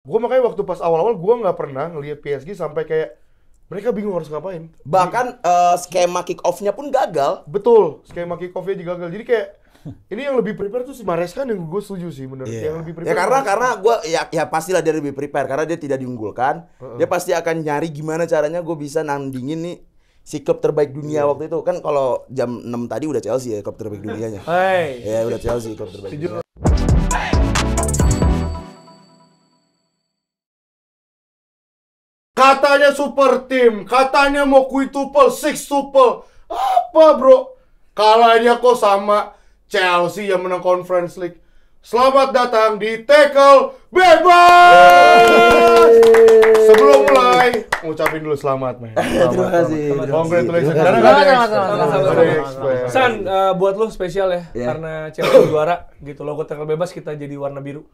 Gue makanya waktu pas awal-awal gue nggak pernah ngelihat PSG sampai kayak mereka bingung harus ngapain. Bahkan skema kick off-nya pun gagal. Betul, skema kick off-nya juga gagal. Jadi kayak ini yang lebih prepare tuh si Maresca yang gue setuju sih bener. Iya. Yang lebih Ya prepare. karena gue ya pastilah dia lebih prepare karena dia tidak diunggulkan. Dia pasti akan nyari gimana caranya gue bisa nandingin nih si klub terbaik dunia waktu itu. Kan kalau jam 6 tadi udah Chelsea ya klub terbaik dunianya. Ya udah Chelsea klub terbaik dunia. Katanya super team, katanya mau quintuple, sixtuple. Apa bro? Kalahnya kok sama Chelsea yang menang Conference League. Selamat datang di Tackle Bebas! Sebelum mulai, ngucapin dulu selamat, men. Terima kasih. Congratulations. Terima Karena kasih. nggak ada expert. San, buat lu spesial ya, karena Chelsea juara gitu. Logo Tackle Bebas kita jadi warna biru.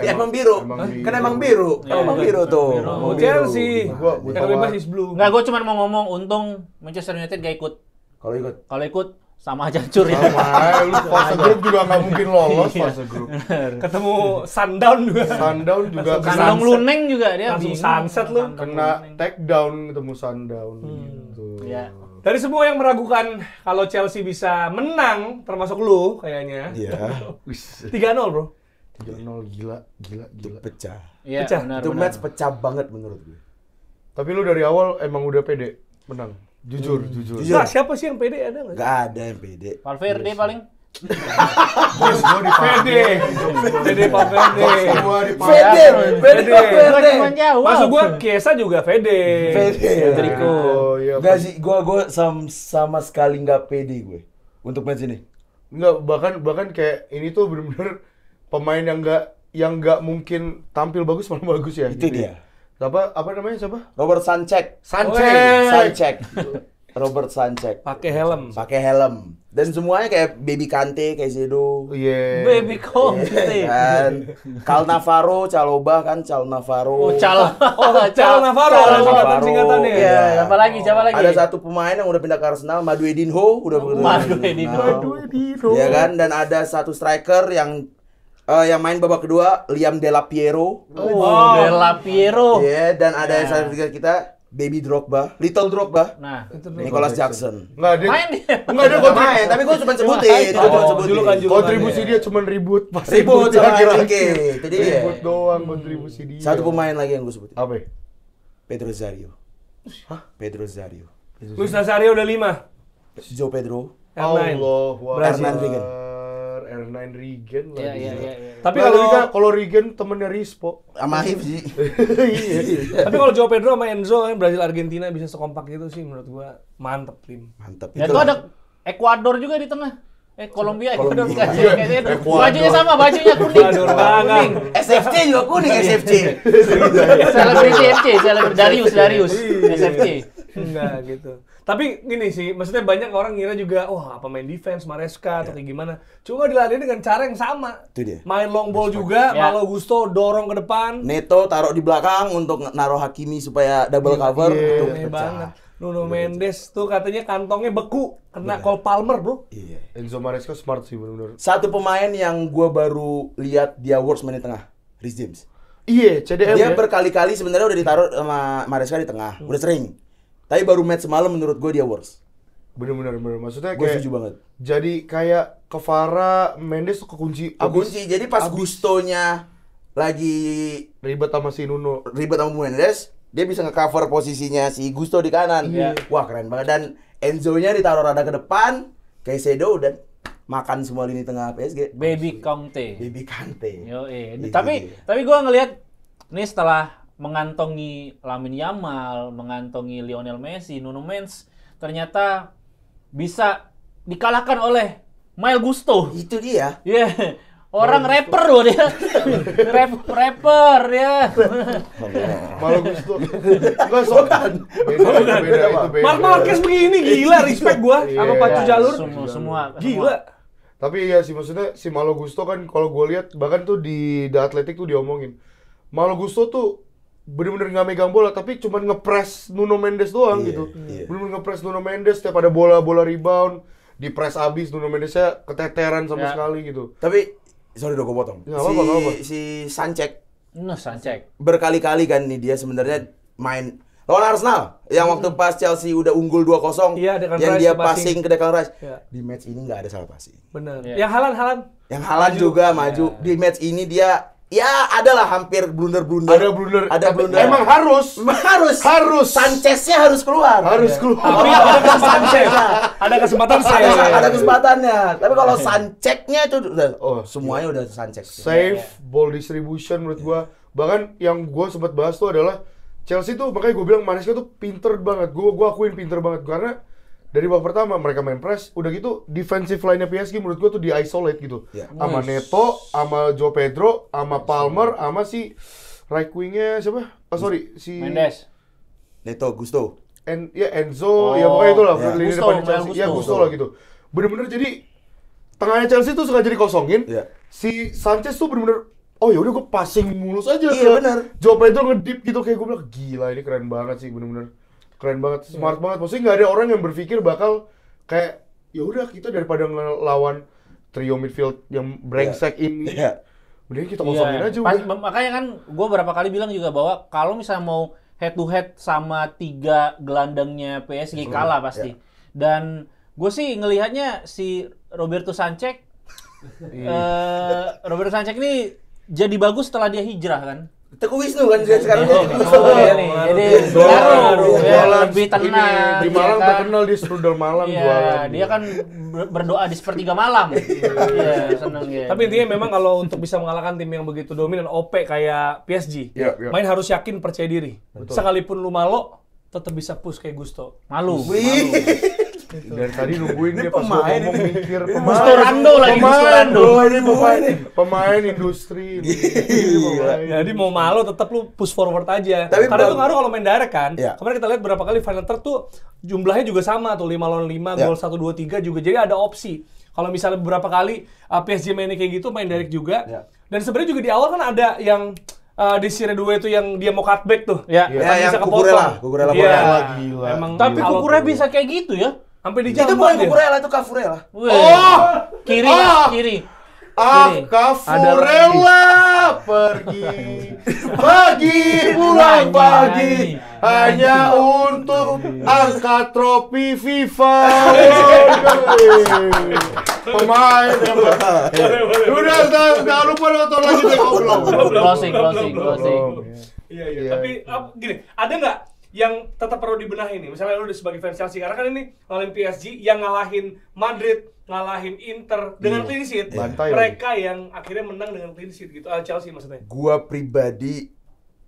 Emang biru. Kan emang biru. Emang biru tuh. Oh, Chelsea. Gua Tackle Bebas is blue. Enggak, gue cuma mau ngomong untung Manchester United gak ikut. Kalau Kalau ikut sama aja hancur ya. Sama, lu fase grup juga nggak mungkin lolos fase grup. Ketemu Sundown juga. Sundown juga Kandang Luneng juga dia Langsung bingung. sunset lu. kena take down ketemu Sundown gitu. Ya. Dari semua yang meragukan kalau Chelsea bisa menang, termasuk lu kayaknya. Iya. 3-0 bro. 3-0 gila. Pecah. Iya, Pecah. benar. Itu match pecah banget menurut gue. Tapi lu dari awal emang udah pede menang. Jujur. Nah, siapa sih yang pede ada nggak? Gak ada yang pede. Valverde paling. Gua dipakai. Pede Valverde. Semua Fede. Cuma jawab. Maksud gua Chiesa juga Fede. Federico. Oh iya. Gak sih, gue sama sekali nggak pede gue untuk match ini. Enggak, bahkan kayak ini tuh bener-bener pemain yang nggak mungkin tampil bagus malah bagus ya. Itu gitu dia. ya. Siapa namanya siapa? Robert Sanchez. Robert Sanchez. Pakai helm. Pakai helm. Dan semuanya kayak Baby Kante, kayak Zedo. Iya. Baby Conte. Kan Cal Navarro, Caloba kan Cal Navarro. Cal Navarro, singkatannya. Iya. Siapa lagi? Ada satu pemain yang udah pindah ke Arsenal, Maduedinho udah Maduedinho. Ya kan, dan ada satu striker yang main babak kedua, Liam Della Piero. Della Piero. Iya, dan ada yang satu kita, Baby Drogba, Little Drogba. Nah, Nicholas Jackson. Enggak dia. main dia. Enggak dia Main, tapi gue cuma sebutin. Julukan. kontribusi dia cuma ribut pas Ribut sama laki-laki. Enrique. Itu dia. Ribut doang kontribusi dia. Satu pemain lagi yang gue sebutin. Apa? Ya? Pedro Zario. Pedro Zario. Luis Nazario udah 5. Joe Pedro. R9. Hernan Regen. R9 Regen Iya, lagi. iya. Tapi Kalau Regen temennya Rispo. Sama Hifzi. tapi kalau Joao Pedro sama Enzo Brazil Argentina bisa sekompak gitu sih menurut gua mantep tim. Mantap. Ya itu ada Ekuador juga di tengah. Kolombia, Ekuador Colombia. kayaknya. Bajunya sama, bajunya kuning. Ekuador banget. SFC juga kuning SFC. Selebriti FC, Darius, SFC. Enggak gitu. Tapi gini sih, maksudnya banyak orang ngira juga, wah apa main defense, Maresca atau kayak gimana. Cuma dilatih dengan cara yang sama. Itu dia. Main long ball juga, Ya. Malo Gusto dorong ke depan. Neto taruh di belakang untuk naruh Hakimi supaya double cover. Itu Aneh pecah. banget. Nuno Mendes tuh katanya kantongnya beku, kena Cole Palmer, bro. Iya. Enzo Maresca smart sih benar-benar. Satu pemain yang gue baru lihat dia worst main di tengah, Reece James. Iya, CDM Dia ya. berkali-kali sebenarnya udah ditaruh sama Maresca di tengah, udah sering. Tapi baru match semalam menurut gue dia worst. Bener. Maksudnya Gue kayak setuju banget. jadi kayak Kvara, Mendes tuh kekunci. Kunci. Jadi pas Gustonya lagi Ribet sama si Nuno. ribet sama Mendes, dia bisa nge-cover posisinya si Gusto di kanan. Iya. Wah, keren banget. Dan Enzo-nya ditaruh rada ke depan, kayak Sedo dan makan semua lini tengah PSG. Baby Conte. Baby Kante. Yo, Itu tapi dia. gue ngelihat nih setelah mengantongi Lamine Yamal, mengantongi Lionel Messi, Nuno Mendes, ternyata bisa dikalahkan oleh Mal Gusto. Itu dia. Iya. Orang rapper loh dia. rapper ya. Malah Gusto. Enggak sokan. Beda itu beda. Mark Marquez begini gila, respect gua sama Iya. pacu jalur. Semua. Gila. Tapi iya sih maksudnya si Malo Gusto kan kalau gue lihat bahkan tuh di The Athletic tuh diomongin. Malo Gusto tuh bener-bener nggak megang bola tapi cuma ngepres Nuno Mendes doang Iya, gitu. iya. Bener-bener ngepres Nuno Mendes setiap ada bola rebound, di press abis Nuno Mendesnya keteteran sama Ya. sekali gitu. Tapi sorry dong gue potong. Nggak apa-apa. Si Sanchez Nah, Sanchez. berkali-kali kan nih dia sebenarnya main lawan Arsenal yang waktu pas Chelsea udah unggul 2-0 Iya, Declan yang Rice dia passing. passing ke Declan Rice. Iya. Di match ini nggak ada salah passing. Benar. Iya. Yang Haaland. Yang Haaland juga maju. Di match ini dia ya adalah hampir blunder-blunder. Ada blunder. Ada Tapi blunder. Emang harus. Harus. Sanchez-nya harus keluar. Harus keluar. Tapi ada kesempatan save. Ada kesempatan save. Ada kesempatannya. Tapi kalau Sanchez-nya itu udah semuanya udah Sanchez. Save, ball distribution menurut gua. Bahkan yang gua sempat bahas tuh adalah Chelsea tuh, makanya gue bilang Maresca tuh pinter banget. Gua akuin pinter banget karena dari babak pertama mereka main press, udah gitu defensive line-nya PSG menurut gua tuh di isolate gitu. Iya. Sama Neto, sama Joe Pedro, sama Palmer, sama si right wing-nya siapa? Oh sorry, si Mendes. Neto, Gusto. Enzo, ya pokoknya itulah ya. lini Gusto, depan Gusto. Chelsea. Ya Gusto lah gitu. Bener-bener jadi tengahnya Chelsea tuh sengaja dikosongin. Iya. Si Sanchez tuh bener-bener oh ya udah gue passing mulus aja Iya, ke bener. Joe Pedro ngedip gitu kayak gue bilang gila ini keren banget sih bener-bener keren banget smart banget maksudnya nggak ada orang yang berpikir bakal kayak ya udah kita daripada ngelawan trio midfield yang brengsek ini Iya. mending kita kosongin aja Pas- udah makanya kan gue berapa kali bilang juga bahwa kalau misalnya mau head to head sama 3 gelandangnya PSG kalah pasti. Dan gue sih ngelihatnya si Roberto Sanchez Roberto Sanchez ini jadi bagus setelah dia hijrah kan. Teguh Wisnu kan dia sekarang Oh, dia. iya nih. Jadi Jualan, ya, lebih tenang. di ya Malang kan? terkenal di strudel Malang Iya, jualan dia kan berdoa di sepertiga malam. Iya, seneng ya. Tapi intinya memang kalau untuk bisa mengalahkan tim yang begitu dominan OP kayak PSG, Iya, iya. main harus yakin percaya diri. Sekalipun lu malo, tetap bisa push kayak Gusto. malu. Wih. dari tadi nungguin dia pas gua pemain ngomong mikir Gusto Rando lagi, Gusto pemain Rando. bro ini pemain industri ini pemain. Jadi mau malo tetap lu push forward aja. Tapi Karena itu bang- ngaruh kalau main direct kan. Iya. Kemarin kita lihat berapa kali final third tuh jumlahnya juga sama tuh 5 lawan 5, Iya. gol 1 2 3 juga. Jadi ada opsi. Kalau misalnya beberapa kali PSG mainnya kayak gitu main direct juga. Iya. Dan sebenarnya juga di awal kan ada yang di Sire 2 itu yang dia mau cutback tuh. Ya. Iya. Ya, Tapi yang bisa Cucurella, kepotong. Cucurella Iya. Cucurella, gila. Emang Tapi kalau- Kukurnya bisa kayak gitu ya. sampai di Itu bukan jambat dia. Cucurella, itu Cafurella. Wih. Oh! Kiri, Ah! kiri. Kafurella pergi pagi pulang pagi hanya untuk angkat trofi FIFA. Pemain udah jangan lupa nonton lagi deh ngobrol. Closing. Iya. Tapi gini, ada nggak yang tetap perlu dibenahi nih? Misalnya lu sebagai fans Chelsea, karena kan ini ngalahin PSG yang ngalahin Madrid, ngalahin Inter dengan clean sheet. Bantai Mereka yang akhirnya menang dengan clean sheet gitu. Chelsea maksudnya. Gua pribadi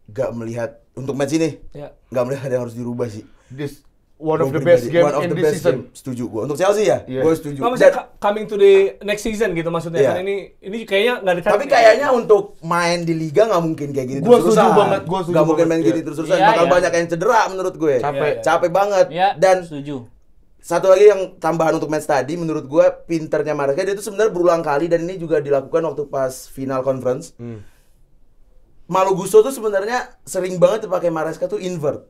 gak melihat untuk match ini, Ya. gak melihat ada yang harus dirubah sih. This one of Gua the best pribadi, game one of in the this best season. game. Setuju gua. Untuk Chelsea ya, Iya. gua setuju. Nggak, maksudnya Dan- coming to the next season gitu maksudnya. Iya. Kan ini kayaknya nggak ada. tapi kayaknya untuk main di liga nggak mungkin kayak gini Gua terus-terusan. setuju banget, gua setuju Nggak mungkin banget, main iya. gini terus-terusan. Iya, Bakal iya. banyak yang cedera menurut gue. Capek. Capek banget. Ya, Dan setuju. satu lagi yang tambahan untuk match tadi, menurut gue pinternya Maresca, dia itu sebenarnya berulang kali dan ini juga dilakukan waktu pas final conference. Malo Gusto tuh sebenarnya sering banget dipakai Maresca tuh invert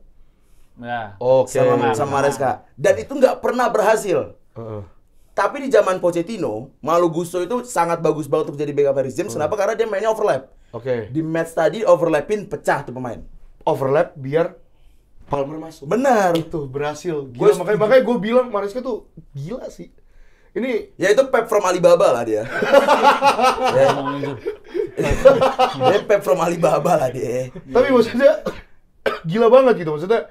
Ya. Oke. sama Maresca. Dan itu nggak pernah berhasil. Tapi di zaman Pochettino, Malo Gusto itu sangat bagus banget untuk jadi backup Reece James. Kenapa? Karena dia mainnya overlap. Oke. Di match tadi overlapin pecah tuh pemain. Overlap biar Palmer masuk. Benar. Itu berhasil. Gua Gila, makanya gue bilang Maresca tuh gila sih. Ini Ya itu Pep from Alibaba lah dia. Ya. Dia Pep from Alibaba lah dia. tapi maksudnya gila banget gitu maksudnya.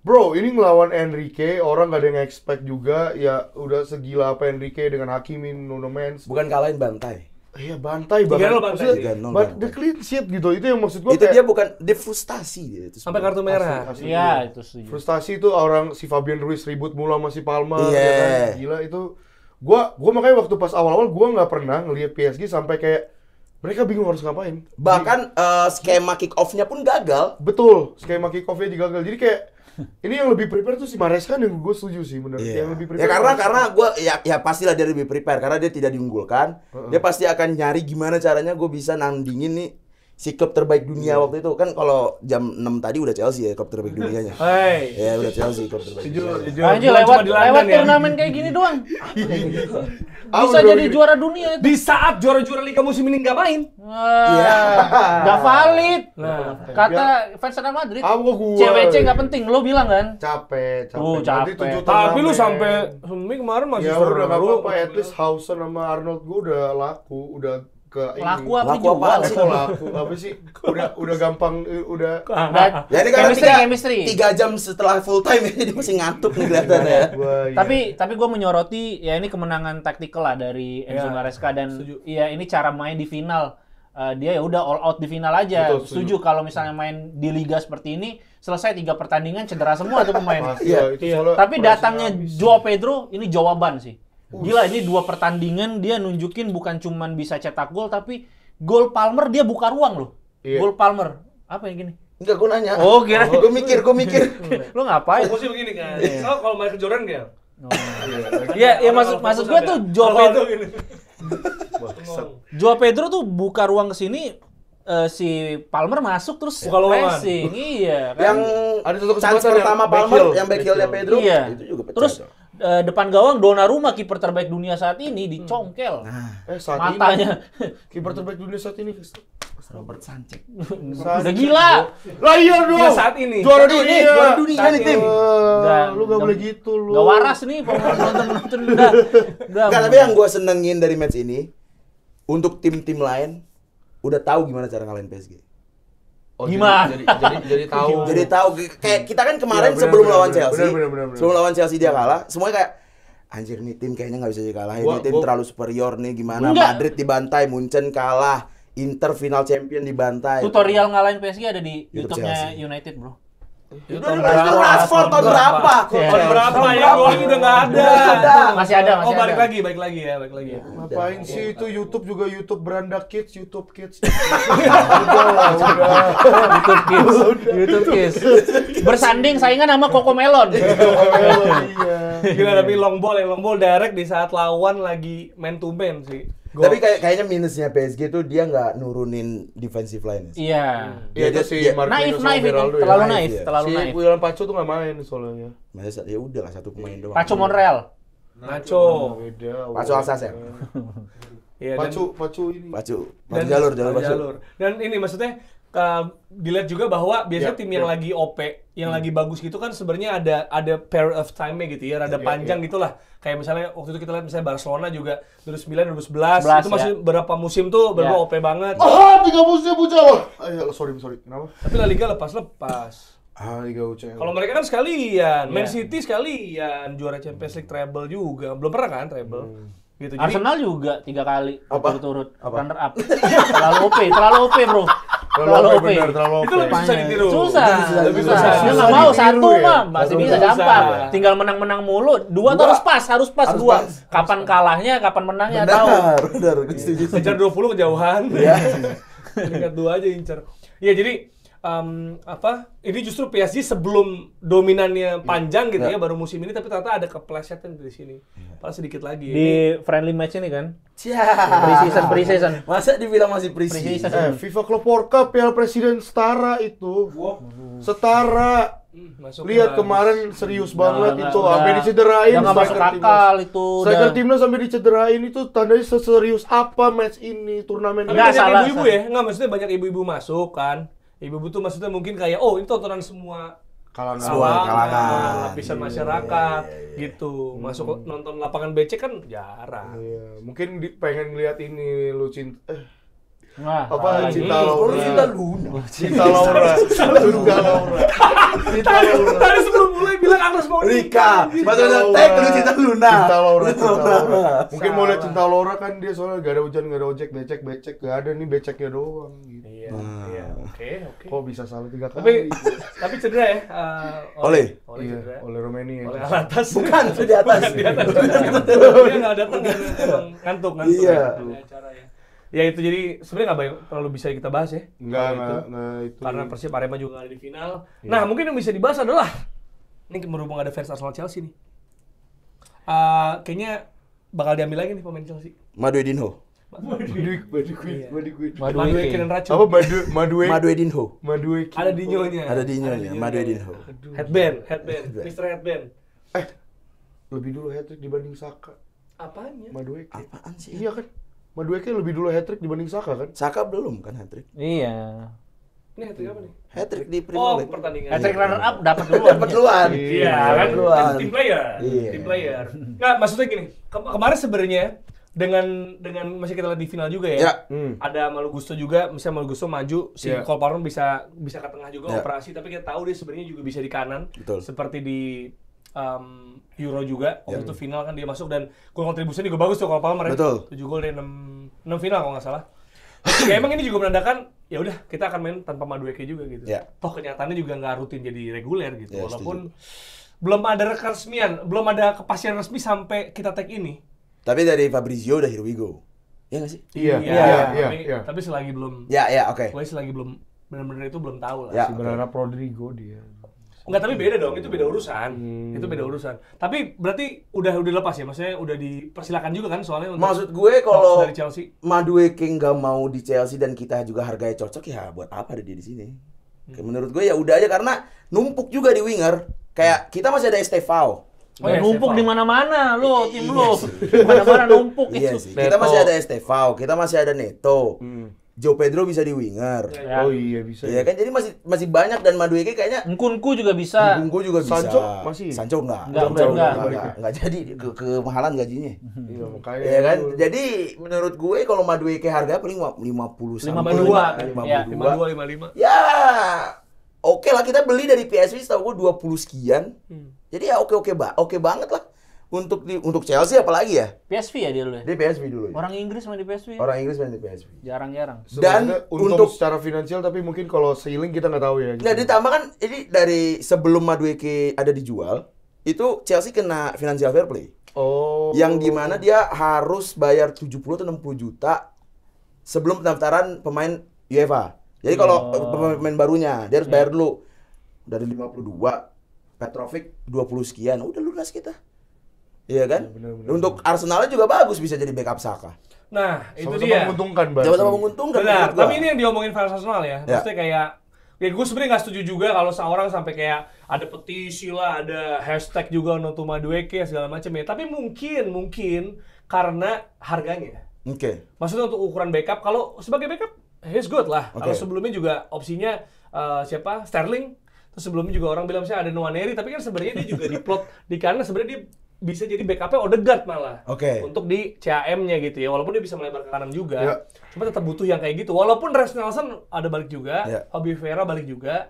Bro, ini ngelawan Enrique, orang gak ada yang expect juga. Ya udah segila apa Enrique dengan Hakimi, Nuno Mendes. Bukan kalahin bantai. Iya bantai 3-0 banget. bantai Maksudnya, sih. 3-0 but bantai. the clean sheet gitu. Itu yang maksud gue Itu dia bukan dia frustasi dia itu. Sampai kartu merah. Asli. Iya, itu setuju. Frustasi itu orang si Fabian Ruiz ribut mulu sama si Palmer. Iya. Ya kan? Gila itu. Gua makanya waktu pas awal-awal gua nggak pernah ngelihat PSG sampai kayak mereka bingung harus ngapain. Bahkan skema kick off-nya pun gagal. Betul, skema kick off-nya juga gagal. Jadi kayak ini yang lebih prepare tuh si Maresca yang gue setuju sih bener. Yang lebih prepare. Ya karena gue ya pastilah dia lebih prepare karena dia tidak diunggulkan. Dia pasti akan nyari gimana caranya gue bisa nandingin nih si klub terbaik dunia waktu itu. Kan kalau jam 6 tadi udah Chelsea ya klub terbaik dunianya. Hei. Ya udah Chelsea klub terbaik. Jujur. Anjir Bukan lewat cuma di London lewat ya. turnamen kayak gini doang. Bisa Apa jadi dong? juara dunia itu. Di saat juara-juara Liga musim ini nggak main. Nggak valid. Nah, Kata fans Real Madrid. Apa gua? CWC nggak penting, lo bilang kan? Capek. Oh, Nanti capek. 7 tapi lu turnamen. sampai kemarin masih Ya udah nggak seru. apa-apa, at least Hausen sama Arnold gue udah laku, udah ke ini. Laku apa Laku apaan dijual? sih? Kok laku? Apa sih? Udah gampang, udah. Ya ini karena Chemistry. 3 jam setelah full time ya, jadi masih ngantuk nih kelihatannya. Wah, iya. Tapi gue menyoroti ya ini kemenangan taktikal lah dari Enzo Ya, Maresca dan setuju. ya ini cara main di final. Dia ya udah all out di final aja. Betul, setuju. Setuju kalau misalnya main di liga seperti ini selesai 3 pertandingan cedera semua tuh pemain. Pasti Iya. lah, itu soalnya Tapi pressure datangnya habis. Joao Pedro ini jawaban sih. Gila ini 2 pertandingan dia nunjukin bukan cuman bisa cetak gol tapi gol Palmer dia buka ruang loh. Iya. Gol Palmer. Apa yang gini? Enggak, gue nanya. Oh, kira- Gue mikir. Lo ngapain? Fokusnya begini kan. Oh, kalau Michael Jordan enggak? Ya, ya maksud gue tuh Joao Pedro, Bangsat. Joao Pedro tuh buka ruang ke sini si Palmer masuk terus Buka lowongan. pressing. Iya kan. Yang Ada satu chance kesempatan pertama yang Palmer, backhill. yang backhill-nya Pedro, Iya. itu juga pecah. Terus tuh. depan gawang Donnarumma kiper terbaik dunia saat ini dicongkel. Saat Matanya. ini kiper terbaik dunia saat ini. Robert Sanchez. Udah gila. Lah iya dong. Iya, saat ini. Juara Saat ini, dunia. juara dunia Saat nih, tim. ini. Udah- Lu gak boleh gitu lu. Gak waras nih penonton udah. Enggak, tapi yang gue senengin dari match ini, untuk tim-tim lain udah tahu gimana cara ngalahin PSG. Oh, Gimana? Jadi tahu. Jadi tahu kayak kita kan kemarin Iya, benar, sebelum benar, lawan benar, Chelsea, benar. sebelum lawan Chelsea dia kalah, semuanya kayak anjir nih tim kayaknya nggak bisa dikalahin, Gua- nih tim gua- terlalu superior nih gimana. Enggak. Madrid dibantai, Munchen kalah, Inter final champion dibantai. Tutorial ngalahin PSG ada di YouTube YouTube-nya Chelsea. United, Bro. Itu Rashford tahun berapa? Tahun berapa Tahun ya? Golnya udah nggak ada. Udah nggak ada. Masih ada, masih Oh, balik ada. lagi ya. Ngapain sih itu YouTube juga YouTube Beranda Kids, YouTube Kids. Udah lah, udah. YouTube Kids. YouTube Kids. Bersanding saingan sama Coco Melon. Iya. Gila, tapi long ball direct di saat lawan lagi man to man sih. Tapi kayaknya minusnya PSG tuh dia nggak nurunin defensive line. Iya. Iya, itu si Naif Marquinhos sama itu, Beraldo ya. terlalu Naif, naif, ya. terlalu Si naif. William Pacho tuh nggak main soalnya. Masa ya udah lah satu pemain doang. Paco Monreal. Nacho. Beda. Pacho Alsace ya? Iya, Pacu ini. Pacu dan- jalur dan Pacu. jalur. Dan ini maksudnya dilihat juga bahwa biasanya Ya, tim yang ya. lagi OP, yang lagi bagus gitu kan sebenarnya ada period of time-nya gitu ya, rada Ya, panjang ya. gitulah. Kayak misalnya waktu itu kita lihat misalnya Barcelona juga 2009 2011 11, itu masih ya. berapa musim tuh Ya. OP banget. Ah, 3 musim Bucal. Ayo, sorry. Kenapa? Tapi La Liga lepas. Ah, Liga UCL. Kalau mereka kan sekalian, Man Iya. City sekalian, juara Champions League treble juga. Belum pernah kan treble. Gitu. Jadi Arsenal juga 3 kali Apa? berturut-turut Apa? runner up. Terlalu OP, Bro. terlalu OP, benar, terlalu itu lebih susah ditiru. Susah. Lebih Susah. susah. Dia nggak Susah mau ditiru satu ya. mah masih Susah. bisa gampang. Tinggal menang-menang mulu. Dua tuh harus pas Harus dua. pas. Kapan kalahnya, kapan menangnya tahu. Benar, gue setuju. Kejar 20 kejauhan. Ya. Peringkat 2 aja incer. Iya, jadi ini justru PSG sebelum dominannya panjang gitu ya baru musim ini, tapi ternyata ada keplesetan di sini. Padahal sedikit lagi. Di friendly match ini kan. Cia. Pre-season. Masa dibilang masih pre-season? Pre-season. FIFA Club World Cup Piala Presiden setara itu. Setara. Masuk Lihat ke- kemarin serius banget Nggak, itu, nggak. sampai dicederain. Udah nggak masuk striker akal timnas. itu. Striker udah. timnas sampai dicederain itu tandanya seserius apa match ini, turnamen Tapi ini. Nggak, banyak salah, ibu-ibu salah. ya, nggak maksudnya banyak ibu-ibu masuk kan. Ibu-ibu tuh maksudnya mungkin kayak, oh ini tontonan semua kalangan. lapisan Iya, masyarakat iya, iya. gitu. Masuk nonton lapangan becek kan jarang. Iya, mungkin pengen lihat ini lu cinta Nah, apa lagi. cinta Baru Laura. cinta Luna. Cinta Laura. Cinta Laura. Cinta Laura. Tadi sebelum mulai bilang Agnes mau Rika, nikah. maksudnya tag lu cinta Luna. Cinta Laura, Cinta Laura. Salah. Mungkin mau lihat Cinta Laura kan dia soalnya gak ada hujan, gak ada ojek, becek, gak ada nih beceknya doang gitu. Iya, Nah. iya, oke. Kok bisa salah 3 Tapi kali? tapi cedera ya. Oleh. Oleh Iya, cedera. oleh Romania. Oleh Alatas. Bukan, itu di atas. Bukan, di atas. Dia nggak datang karena emang ngantuk. Iya. Ada acara ya. Ya itu jadi sebenarnya nggak banyak terlalu bisa kita bahas ya. Enggak, Kalau itu. enggak itu. Karena Persib Arema juga ada di final. Nah mungkin yang bisa dibahas adalah ini berhubung ada fans Arsenal Chelsea nih. Kayaknya bakal diambil lagi nih pemain Chelsea. Maduedinho. Madueke dan racun. Apa Madueke? Maduedinho. Madueke. Ada dinyonya. Ada Dinho-nya, Maduedinho. Headband, Mr. Headband. Lebih dulu hat-trick dibanding Saka. Apanya? Madueke. Apaan sih? Iya kan? Madueke lebih dulu hat-trick dibanding Saka kan? Saka belum kan hat-trick? Iya. Ini hat-trick apa nih? Hat-trick di Premier Oh, League. pertandingan. Hat-trick runner up dapat duluan. Dapat duluan. Iya kan, Duluan. tim player. Iya. Tim player. Nggak, maksudnya gini, kemarin sebenarnya dengan masih kita lihat di final juga ya. Ya. Ada Malo Gusto juga, misalnya Malo Gusto maju, si Ya. Cole Palmer bisa ke tengah juga Ya. operasi, tapi kita tahu dia sebenarnya juga bisa di kanan. Betul. Seperti di Euro juga, waktu itu final kan dia masuk dan gol kontribusinya juga bagus tuh Cole Palmer. Betul. 7 gol dari 6 final kalau nggak salah. Ya emang ini juga menandakan ya udah kita akan main tanpa Madueke juga gitu. Ya. Toh kenyataannya juga nggak rutin jadi reguler gitu. Ya, Walaupun belum ada resmian, belum ada kepastian resmi sampai kita tag ini. Tapi dari Fabrizio udah here we go. Ya nggak sih? Iya, Tapi selagi belum, Ya, oke. pokoknya selagi belum benar-benar itu belum tahu lah. Ya. Si berharap Rodrigo dia. Enggak, tapi beda dong, itu beda urusan. Itu beda urusan. Tapi berarti udah lepas ya, maksudnya udah dipersilakan juga kan soalnya untuk Maksud gue talks kalau dari Chelsea. Madueke nggak mau di Chelsea dan kita juga harganya cocok, ya buat apa ada dia di sini? Kayak menurut gue ya udah aja karena numpuk juga di winger. Kayak kita masih ada Estevao. Oh ya, numpuk Stefan. di mana-mana lu, tim lu. Di mana-mana numpuk Iya itu. sih. Kita masih ada Estevao, kita masih ada Neto. Joe Pedro bisa di winger. Ya. Oh iya bisa. Iya kan, jadi masih banyak dan Madueke kayaknya Nkunku juga bisa. Nkunku juga bisa. Sancho masih? Sancho enggak. Enggak, Sancho enggak. enggak jadi kemahalan gajinya. Iya makanya. Iya kan? Jadi menurut gue kalau Madueke harga paling 50 sampai 52. 52. Ya, 52, 55. Ya, oke lah, kita beli dari PSV setahu gue 20 sekian. Jadi ya oke banget lah. Untuk Chelsea apalagi ya? PSV ya dia dulu ya? Dia PSV dulu ya. Orang Inggris main di PSV. Orang Inggris main di PSV. Jarang-jarang. Sebenarnya Dan untung untuk- secara finansial tapi mungkin kalau ceiling kita nggak tahu ya. Nah, ditambah kan ini dari sebelum Madueke ada dijual, itu Chelsea kena financial fair play. Oh. Yang dimana dia harus bayar 70 atau 60 juta sebelum pendaftaran pemain UEFA. Jadi kalau pemain barunya, dia harus bayar dulu. Dari 52, Petrovic 20 sekian, udah lunas kita. Iya kan? benar. Untuk Arsenalnya juga bagus, bisa jadi backup Saka. Nah, itu Sama-sama dia. menguntungkan berarti. Sama-sama menguntungkan. Benar, menurut gua. tapi ini yang diomongin fans Arsenal ya. Maksudnya kayak ya gue sebenarnya nggak setuju juga kalau seorang sampai kayak ada petisi lah, ada hashtag juga untuk Madueke segala macam ya. Tapi mungkin karena harganya. Oke. Maksudnya untuk ukuran backup, kalau sebagai backup he's good lah. Oke. Kalau sebelumnya juga opsinya siapa? Sterling. Terus sebelumnya juga orang bilang misalnya ada Nwaneri, tapi kan sebenarnya dia juga diplot di kanan, sebenarnya dia bisa jadi backupnya Odegaard malah. Oke. Untuk di CAM-nya gitu ya. Walaupun dia bisa melebar ke kanan juga. Ya. Cuma tetap butuh yang kayak gitu. Walaupun Reiss Nelson ada balik juga, Ya. Obi Vera balik juga.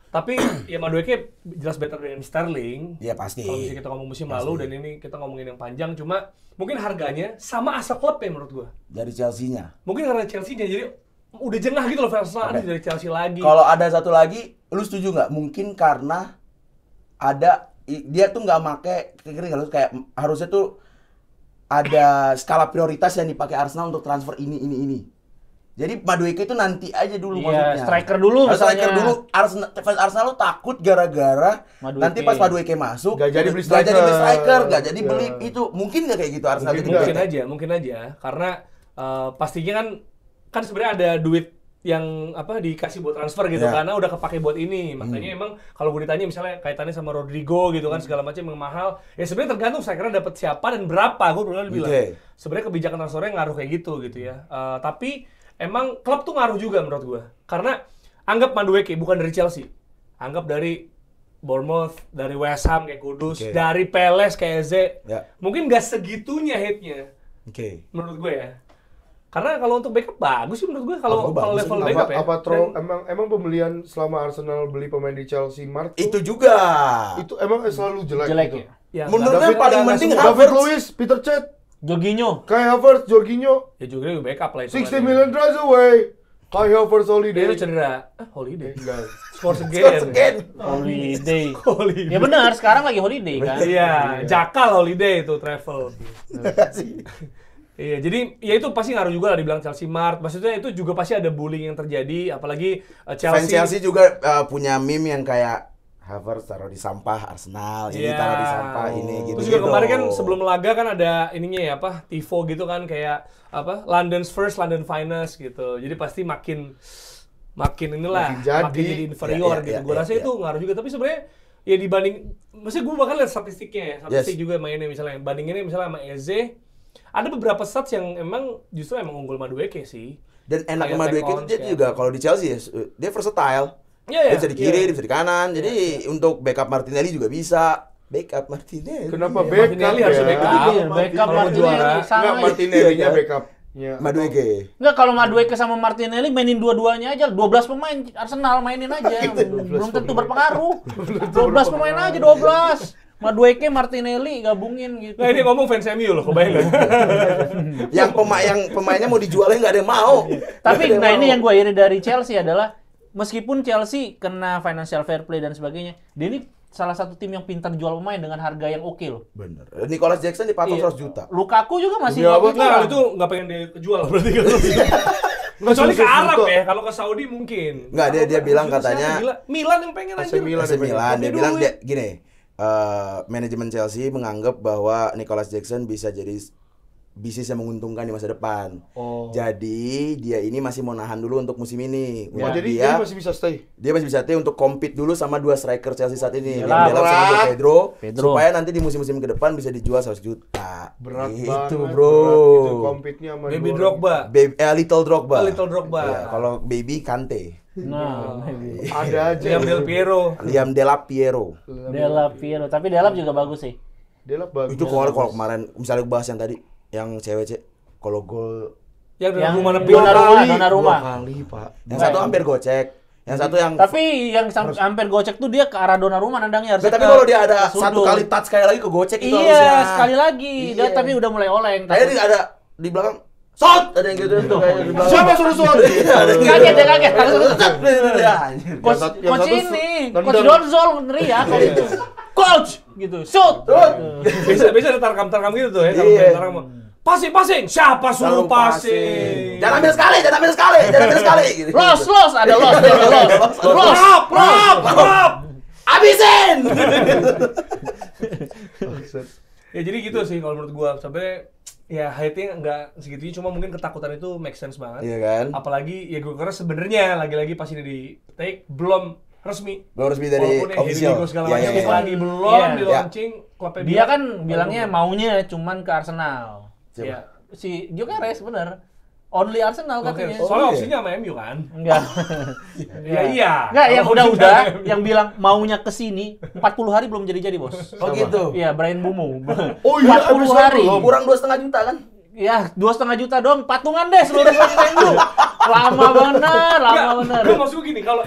Tapi ya Madueke jelas better dari Sterling. Iya pasti. Kalau misalnya kita ngomong musim lalu dan ini kita ngomongin yang panjang, cuma mungkin harganya sama asal klub ya menurut gua. Dari Chelsea-nya. Mungkin karena Chelsea-nya jadi udah jengah gitu loh fans Arsenal, Oke. dari Chelsea lagi. Kalau ada satu lagi, lu setuju nggak? Mungkin karena dia tuh nggak make, kayak harusnya tuh ada skala prioritas yang dipakai Arsenal untuk transfer ini. Jadi Madueke itu nanti aja dulu Iya, maksudnya. striker dulu Striker misalnya. dulu. Arsenal lu takut gara-gara Madueke. nanti pas Madueke masuk Nggak jadi beli nggak jadi beli striker. striker, nggak jadi Iya. beli itu. Mungkin nggak kayak gitu Arsenal itu? mungkin aja karena pastinya kan sebenarnya ada duit yang dikasih buat transfer gitu Ya. karena udah kepake buat ini. Makanya emang kalau gue ditanya misalnya kaitannya sama Rodrigo gitu kan segala macam yang mahal, ya sebenarnya tergantung saya kira dapat siapa dan berapa. Gue pernah bilang. Oke. Sebenarnya kebijakan transfernya ngaruh kayak gitu ya. Tapi emang klub tuh ngaruh juga menurut gue. Karena anggap Madueke bukan dari Chelsea. Anggap dari Bournemouth, dari West Ham kayak Kudus, Oke. dari Palace kayak Eze. Ya. Mungkin gak segitunya hate-nya Oke. menurut gue ya. Karena kalau untuk backup bagus sih menurut gue kalau Bagus, bagus. level Apa- backup ya. Emang pembelian selama Arsenal beli pemain di Chelsea Mart Itu juga. itu emang selalu jelek, Jelek gitu. ya. Ya, Menurut nggak- gue paling nggak penting semua. David Havertz. Luiz, Peter Cech, Jorginho. Kai Havertz, Jorginho, Ya juga backup lah itu. 60 million drives away. Kai Havertz Dia holiday. itu cedera. Holiday. Enggak. Scores Scores again. again. Holiday. Holiday. Ya benar, sekarang lagi holiday kan. Iya, Jakal holiday itu travel. Makasih. Iya, jadi ya itu pasti ngaruh juga lah dibilang Chelsea Mart. Maksudnya itu juga pasti ada bullying yang terjadi, apalagi Fans Chelsea juga punya meme yang kayak Havertz taruh di sampah Arsenal, ini taruh di sampah ini gitu. Terus juga kemarin kan sebelum laga kan ada ininya ya apa tifo gitu kan kayak apa London's first, London finest gitu. Jadi pasti makin inilah makin jadi inferior gitu. Gue rasa itu ngaruh juga. Tapi sebenarnya ya dibanding, maksudnya gue bahkan lihat statistiknya ya, statistik juga mainnya misalnya bandinginnya misalnya sama Eze, ada beberapa stats yang emang justru emang unggul Madueke sih. Dan enak Madueke itu dia juga kalau di Chelsea ya, dia versatile. Dia bisa di kiri, dia bisa di kanan. Jadi untuk backup Martinelli juga bisa. Backup Martinelli. Kenapa backup Martinelli ya? harus backup. Backup Kalau Martinelli juara. sama. Enggak, Martinelli-nya backupnya. Madueke. Enggak, kalau Madueke sama Martinelli mainin dua-duanya aja. 12 pemain Arsenal mainin aja. Belum tentu berpengaruh. 12 pemain aja 12. Madueke, Martinelli gabungin gitu. Nah ini ngomong fans MU loh, kebayang nggak? yang pemainnya mau dijualnya nggak ada yang mau. Tapi nah ini yang gue iri dari Chelsea adalah meskipun Chelsea kena financial fair play dan sebagainya, dia ini salah satu tim yang pintar jual pemain dengan harga yang oke loh. Bener. Nicholas Jackson dipatok 100 juta. Lukaku juga masih Iya, oke Nah lah. itu nggak pengen dijual berarti kan? Kecuali ke Arab ya, kalau ke Saudi mungkin. Nggak, dia bilang katanya Gila. Milan yang pengen AC anjir. Milan. AC Milan, dia Tapi bilang dulu dia gini, manajemen Chelsea menganggap bahwa Nicholas Jackson bisa jadi bisnis yang menguntungkan di masa depan. Oh. Jadi dia ini masih mau nahan dulu untuk musim ini. Oh, Untuk jadi dia dia masih bisa stay. bisa stay untuk compete dulu sama dua striker Chelsea saat ini. Iyalah, Yang Delap sama berat. Pedro, Pedro. supaya nanti di musim-musim ke depan bisa dijual 100 juta. Berat gitu, banget. bro. Berat itu compete-nya sama Baby dua Drogba. Little Drogba. Little Drogba. Iya, kalau baby Kante. Nah, orang. Ada aja. Liam Del Piero. Liam Delap Piero. Delap Piero, tapi Delap juga bagus sih. Delap bagus. Itu kalau kemarin misalnya bahas yang tadi yang cewek kalau gol Yang dari Yang rumah nepi. Donnarumma. 2 kali, Pak. yang satu hampir gocek, yang satu yang Tapi yang hampir gocek tuh dia ke arah Donnarumma nendangnya harusnya. tapi ke kalau dia ada sudut. satu kali touch sekali lagi ke gocek itu Iya, harusnya. sekali lagi. Dia Iya. tapi udah mulai oleng. Kayaknya dia ada di belakang shot ada yang gitu tuh kayak di belakang. Siapa suruh suara? Ada yang gitu. Kaget dia kaget. Langsung Ya, Coach, yang coach satu ini, tendang. Coach Donzol teriak kalau itu. Coach gitu, shoot. Biasa ada tarkam gitu tuh ya kalau Iya. main tarkam. Passing. Siapa suruh passing? Jangan ambil sekali gitu. Los, ada los. Prop. Habisin. Ya jadi gitu sih kalau menurut gua. Sampai ya height-nya nggak segitunya, cuma mungkin ketakutan itu make sense banget. Iya kan? Apalagi ya gue kira sebenarnya lagi-lagi pas ini di take belum resmi. Belum resmi dari Walaupun ya official. Hidrigo segala Iya, macam iya, iya. lagi belum Iya. di launching. klubnya Dia bilang, kan bilangnya maunya cuman ke Arsenal. Siapa? ya. Si Gyökeres bener. Only Arsenal Oke, katanya. soalnya iya. opsinya sama MU kan. Enggak. Ya iya. Enggak, yang Kalau udah-udah opsinya yang bilang maunya ke sini 40 hari belum jadi-jadi, Bos. Oh gitu. Iya, Brian Bumo. Oh iya, 40 hari. Kurang 2,5 juta kan? Ya, 2,5 juta dong. Patungan deh seluruh MU. Lama bener. Gue maksud gue gini, kalau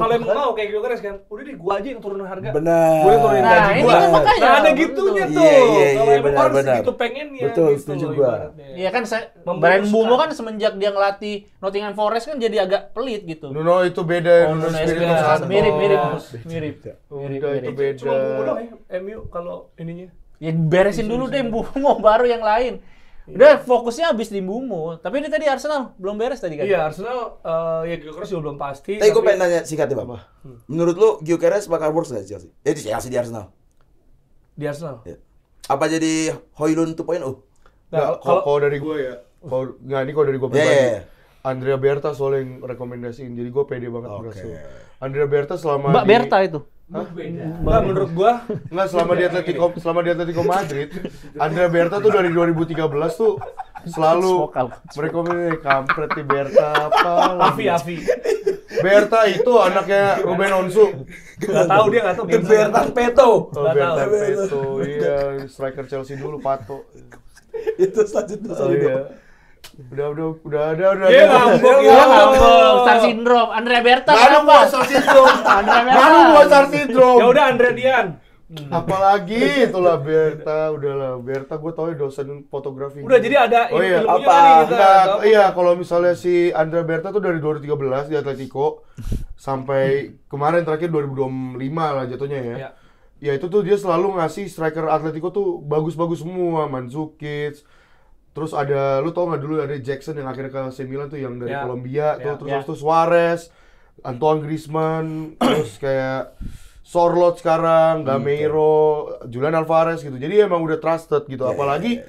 emang mau kayak Gyökeres kan, udah deh gua aja yang turunin harga. Benar. Gue yang turunin Nah, gaji ini gua. kan makanya. Nah, ada gitunya Iya, tuh. iya, Kalau iya, emang benar, orang benar. segitu pengennya Betul, gitu setuju loh gua. ibaratnya. Iya kan Memutuskan. Brian Bumo kan semenjak dia ngelatih Nottingham Forest kan jadi agak pelit gitu. Nuno itu beda, Oh, Nuno Nuno Espirito Espirito. Santos. Mirip. Udah itu beda. Cuma Bumo doang ya, MU kalau ininya. Ya beresin dulu deh Bumo baru yang lain. Udah fokusnya habis di Bumo. Tapi ini tadi Arsenal belum beres tadi kan? Iya, Arsenal ya Gyökeres juga belum pasti. Tapi gue pengen nanya singkat ya, Bang. Menurut lu Gyökeres bakal works nggak di Chelsea? Di Chelsea di Arsenal. Di Arsenal. Ya. Apa jadi Højlund 2.0? Nah, kalau dari gue ya, ini kalau dari gue Iya, pribadi, iya. Andrea Berta soalnya yang rekomendasiin, jadi gue pede banget Oke. berhasil. Andrea Berta selama Mbak Berta itu. Enggak, menurut gua Enggak, selama di Atletico Madrid, Andrea Berta tuh dari 2013 tuh selalu Vokal. merekomendasi kampret di Berta apa lagi. Afi. Berta itu anaknya Ruben Onsu. Enggak tahu dia enggak tahu. Bertan Peto. Oh, Nggak Berta tahu. Peto, iya, striker Chelsea dulu, Pato. Itu selanjutnya Oh iya. Udah ada. Dia ngambek, Dia ngambek, Star Syndrome. Andrea Berta Mana kenapa? gua Star Syndrome? Andrea Berta. Mana gua Star Syndrome? Ya udah Andre Dian. Apalagi itulah Berta, udahlah Berta gue tau ya dosen fotografi. Udah jadi ada Oh iya, ilmunya apa? nih kita. Enggak, Atau apa? iya kalau misalnya si Andrea Berta tuh dari 2013 di Atletico sampai kemarin terakhir 2025 lah jatuhnya ya. Ya. Ya itu tuh dia selalu ngasih striker Atletico tuh bagus-bagus semua, Mandzukic. Terus ada, lu tau nggak dulu ada Jackson yang akhirnya ke AC Milan tuh yang dari Ya. Kolombia tuh, Ya. terus habis itu Suarez, Antoine Griezmann, terus kayak Sorloth sekarang, Gameiro, Julian Alvarez gitu. Jadi emang udah trusted gitu. Apalagi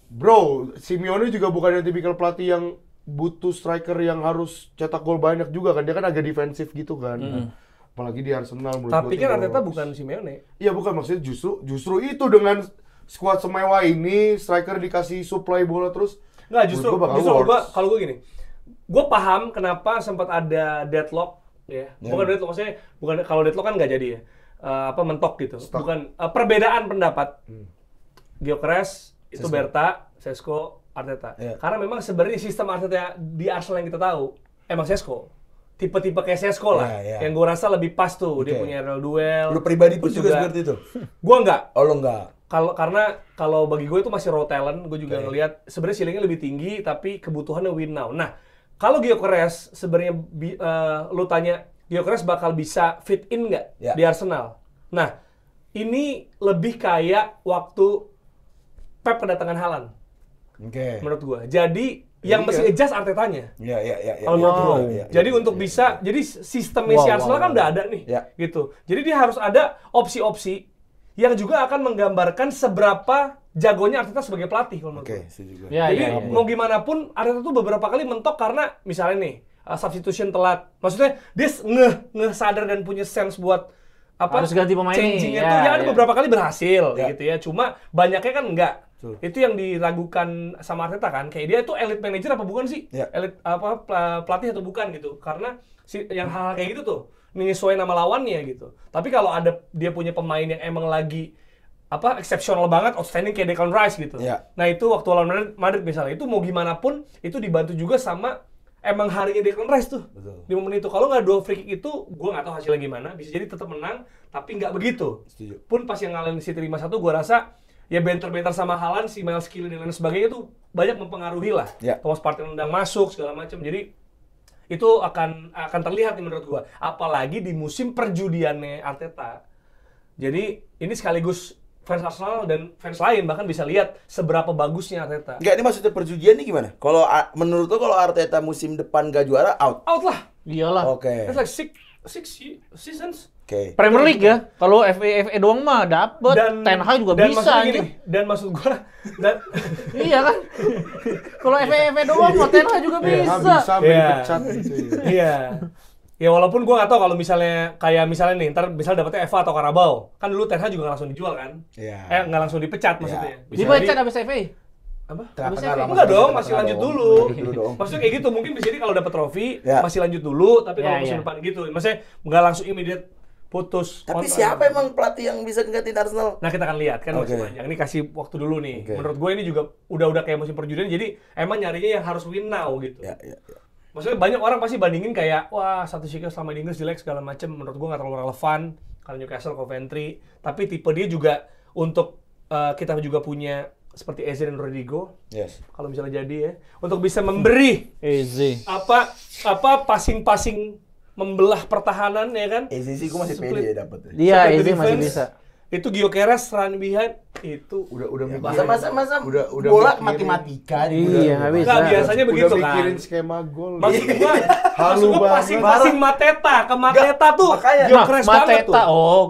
bro, Simeone juga bukan yang tipikal pelatih yang butuh striker yang harus cetak gol banyak juga kan. Dia kan agak defensif gitu kan. Apalagi di Arsenal menurut Tapi gua kan tuh Arteta bukan Simeone. Iya bukan, maksudnya justru itu dengan squad semewah ini, striker dikasih supply bola terus. Enggak, justru menurut gua bakal works. kalau gue gini. Gue paham kenapa sempat ada deadlock ya. Bukan deadlock, maksudnya bukan, kalau deadlock kan nggak jadi ya. Mentok gitu. Bukan perbedaan pendapat. Gyökeres itu Berta, Sesko, Arteta. Karena memang sebenarnya sistem Arteta di Arsenal yang kita tahu emang Sesko. Tipe-tipe kayak Sesko lah. Yang gue rasa lebih pas tuh. Dia punya aerial duel. Lu pribadi pun juga seperti itu? Gue enggak. Oh, lu enggak? Karena kalau bagi gue itu masih raw talent, gue juga ngelihat sebenarnya ceilingnya lebih tinggi tapi kebutuhannya win now. Nah, kalau Gyökeres sebenarnya lu tanya Gyökeres bakal bisa fit in nggak di Arsenal? Nah, ini lebih kayak waktu Pep kedatangan Haaland. Menurut gue. Jadi yang mesti adjust Artetanya. Kalau menurut gue. Jadi untuk bisa, jadi sistem si Arsenal kan udah ada nih, gitu. Jadi dia harus ada opsi-opsi yang juga akan menggambarkan seberapa jagonya Arteta sebagai pelatih kalau menurut gue. Jadi mau gimana pun Arteta tuh beberapa kali mentok karena misalnya nih substitution telat. Maksudnya dia sadar dan punya sense buat harus ganti pemain changing-nya tuh ya ada beberapa kali berhasil gitu ya. Cuma banyaknya kan enggak. Itu yang diragukan sama Arteta kan. Kayak dia tuh elite manager apa bukan sih? Elite pelatih atau bukan gitu. Karena yang hal-hal kayak gitu tuh menyesuaikan nama lawannya gitu. Tapi kalau ada dia punya pemain yang emang lagi exceptional banget, outstanding kayak Declan Rice gitu. Nah itu waktu lawan Madrid misalnya, itu mau gimana pun itu dibantu juga sama emang harinya Declan Rice tuh. Di momen itu. Kalau nggak 2 free kick itu, gue nggak tahu hasilnya gimana. Bisa jadi tetap menang, tapi nggak begitu. Pun pas yang ngalahin City 5-1, gue rasa ya bentar-bentar sama Haaland, si Miles Keane dan lain sebagainya tuh banyak mempengaruhi lah. Thomas Partey nendang masuk segala macam. Jadi itu akan terlihat nih menurut gua, apalagi di musim perjudiannya Arteta. Jadi ini sekaligus fans Arsenal dan fans lain bahkan bisa lihat seberapa bagusnya Arteta. Enggak, ini maksudnya perjudian nih gimana? Kalau menurut lo kalau Arteta musim depan gak juara, out lah. Iyalah. It's like six seasons. Premier League ya. Kalau FA doang mah dapet. Ten Hag juga bisa gini, dan maksud gua iya kan? Kalau FA doang mah Ten Hag juga bisa. Bisa dipecat gitu ya. Iya. Ya walaupun gua nggak tahu kalau misalnya nih ntar misalnya dapetnya FA atau Carabao, kan dulu Ten Hag juga nggak langsung dijual kan? Nggak langsung dipecat maksudnya. Dipecat abis FA? Apa? Enggak dong, masih lanjut dulu. Maksudnya kayak gitu, mungkin bisa jadi kalau dapat trofi masih lanjut dulu, tapi kalau musim depan gitu, maksudnya nggak langsung immediate putus. Tapi siapa emang pelatih yang bisa gantiin Arsenal? Nah kita akan lihat kan masih panjang. Ini kasih waktu dulu nih. Menurut gue ini juga udah kayak musim perjudian, jadi emang nyarinya yang harus win now gitu. Maksudnya banyak orang pasti bandingin kayak wah statistiknya selama di Inggris jelek segala macem. Menurut gue nggak terlalu relevan karena Newcastle, Coventry. Tapi tipe dia juga untuk kita juga punya seperti Eze dan Rodrigo. Kalau misalnya jadi ya, untuk bisa memberi Eze passing membelah pertahanan ya kan. Eze sih gue masih pede ya dapet. Iya, Eze masih bisa. Itu Gyökeres run behind itu udah masa udah bola matematika. Iya, nggak bisa. Nggak, biasanya begitu udah kan. mikirin skema gol. Maksud gua halu banget. passing Mateta ke Mateta tuh Gyökeres banget tuh. Oh,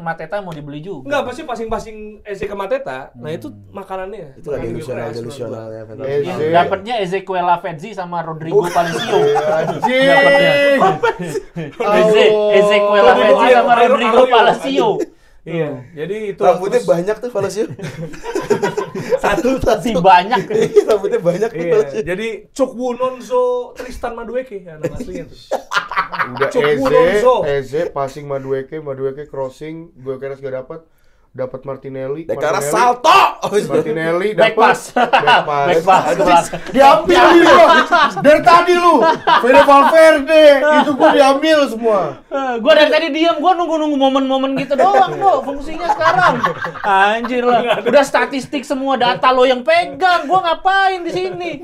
Mateta mau dibeli juga. Enggak, pasti passing Eze ke Mateta. Nah, itu makanannya. Itu lagi delusionalnya. Yang dapatnya Ezequiel Lavezzi sama Rodrigo Palacio. Dapatnya. Ezequiel Lavezzi sama Rodrigo Palacio. Iya, jadi itu rambutnya banyak tuh Palacio. Satu banyak. Rambutnya banyak tuh Palacio. Jadi Chukwunonso Tristan Madueke nama aslinya tuh. Udah Eze passing Madueke crossing, Gyökeres gak dapat Martinelli. Dekara salto. Martinelli dapat back pass. Diambil lu. Dari tadi lu. Fede Valverde itu gua diambil semua. Gua dari tadi diam, gua nunggu momen-momen gitu doang, Bro. Fungsinya sekarang. Anjir lah. Udah statistik semua data lo yang pegang. Gua ngapain di sini?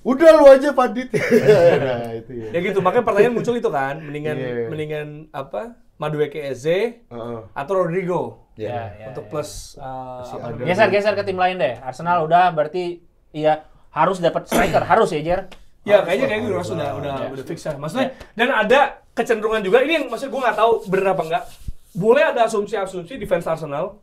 Udah lu aja Padit. Nah, itu ya. Ya gitu, makanya pertanyaan muncul itu kan, mendingan apa? Madueke Eze atau Rodrigo. Untuk plus geser ke tim lain deh. Arsenal udah berarti iya harus dapat striker, harus ya, Jer? Ya kayaknya kayak gitu udah fix lah. Maksudnya dan ada kecenderungan juga ini yang maksudnya gue nggak tahu bener apa enggak. Boleh ada asumsi-asumsi di fans Arsenal.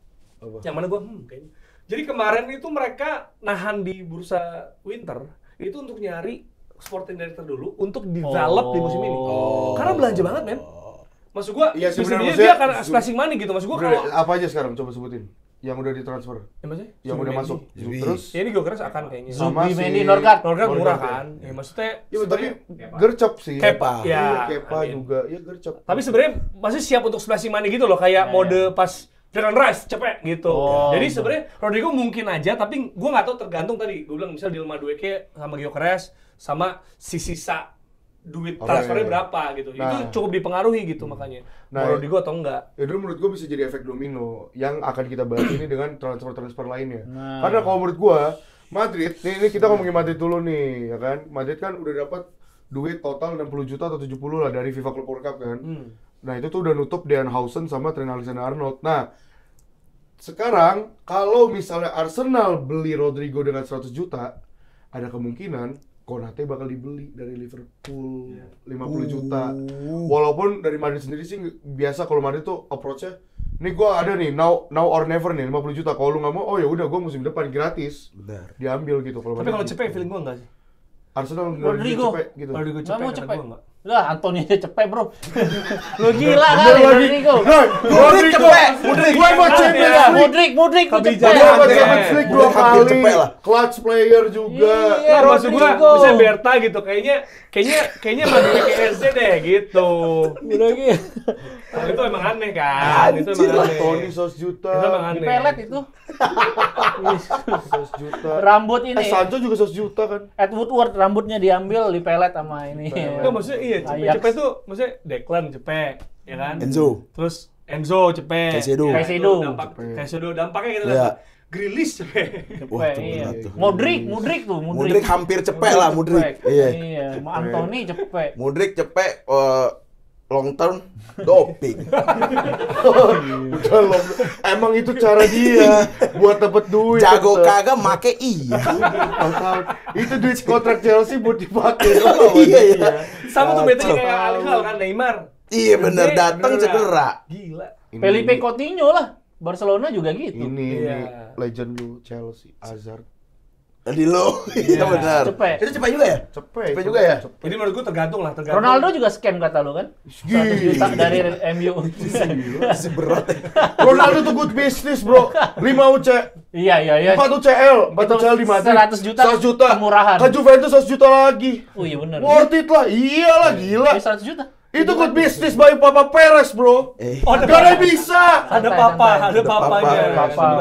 Yang mana gue kayaknya. Jadi kemarin itu mereka nahan di bursa winter itu untuk nyari sporting director dulu untuk develop di musim ini. Karena belanja banget, men. Maksud gua, Iya, sebenarnya dia akan splashing money gitu. Maksud gua kalau apa aja sekarang coba sebutin yang udah ditransfer. yang udah masuk. Terus ya ini gue kira akan kayaknya. sama si Mendy, Norgard murah kan. Ya maksudnya iya, tapi gercep sih. Kepa. Iya, Ya, Kepa juga. Ya gercep. tapi sebenarnya masih siap untuk splashing money gitu loh, kayak mode pas Declan Rice cepet gitu. Jadi sebenarnya Rodrigo mungkin aja, tapi gue nggak tahu, tergantung tadi gue bilang misal di Madueke sama Gyökeres sama si sisa duit transfernya berapa gitu. Itu cukup dipengaruhi gitu makanya. Mau Rodrigo atau enggak? Ya dulu menurut gue bisa jadi efek domino yang akan kita bahas ini dengan transfer lainnya. Karena kalau menurut gue Madrid, ini kita ngomongin Madrid dulu nih, ya kan? Madrid kan udah dapat duit total 60 juta atau 70 lah dari FIFA Club World Cup kan. Nah itu tuh udah nutup Dean-Hausen sama Trent Alexander-Arnold. Nah sekarang kalau misalnya Arsenal beli Rodrigo dengan 100 juta, ada kemungkinan Konate bakal dibeli dari Liverpool 50 juta. Walaupun dari Madrid sendiri sih biasa kalau Madrid tuh approach-nya, nih gua ada nih now or never nih 50 juta. Kalau lu nggak mau, oh ya udah gua musim depan gratis. Benar. Diambil gitu kalau Tapi kalau cepet feeling gua enggak sih. Arsenal Rodrigo. cepet gitu. Rodrigo Nggak mau cepet cepet. gua enggak. Lah, Anthony aja cepet, bro. Lu gila kali, Rodrigo. Modric cepet. Gua mau Champions League. Mudrik Dia cepet. dapat Champions League 2 Hampir kali. cepet lah. Clutch player juga. Iya, Nah, maksud gua Rodrigo. bisa Berta gitu, kayaknya Madueke SC deh gitu. Rodrigo. Nah, itu emang aneh kan. Itu Anjir emang lah, aneh. Tony 100 juta. Itu emang Di aneh. pelet itu. 100 juta. Rambut ini. Sancho juga 100 juta kan. Ed Woodward rambutnya diambil di pelet sama ini. Enggak, maksudnya iya, Ajax. cepet tuh maksudnya Declan cepet, ya kan? Enzo. Terus Enzo cepet. Caicedo. Caicedo dampaknya gitu Iya. lah. Grealish cepet. Wah, Cepet, tuh iya. berat tuh. Modric tuh, Modric hampir cepet lah Modric. Iya. Iya, sama Anthony cepet. Modric cepet long term doping. Udah loh. Emang itu cara dia buat dapet duit. Jago tetep. kagak make iya. Itu duit kontrak Chelsea buat dipakai. Iya. Sama tuh bete kayak Al-Hilal kan, Neymar. Iya bener, datang cedera. Gila. Felipe Coutinho lah. Barcelona juga gitu. Ini Iya. legend lu Chelsea, Hazard. Tadi lo. Iya benar. Cepet. Itu cepet juga ya? Cepet juga ya? Jadi menurut gua tergantung. Ronaldo juga scam kata lu kan? 100 juta dari MU. Masih berat ya. Ronaldo tuh good business, bro. 5 UC. Iya. 4 UCL, 4 Itu UCL di Madrid. 100 juta 100 juta. kemurahan. Ke Juventus 100 juta lagi. Oh iya benar. Worth it lah. Iyalah gila. 100 juta. Itu good business by Papa Perez, bro. Oh, Gak ada bisa. ada Santai. papanya.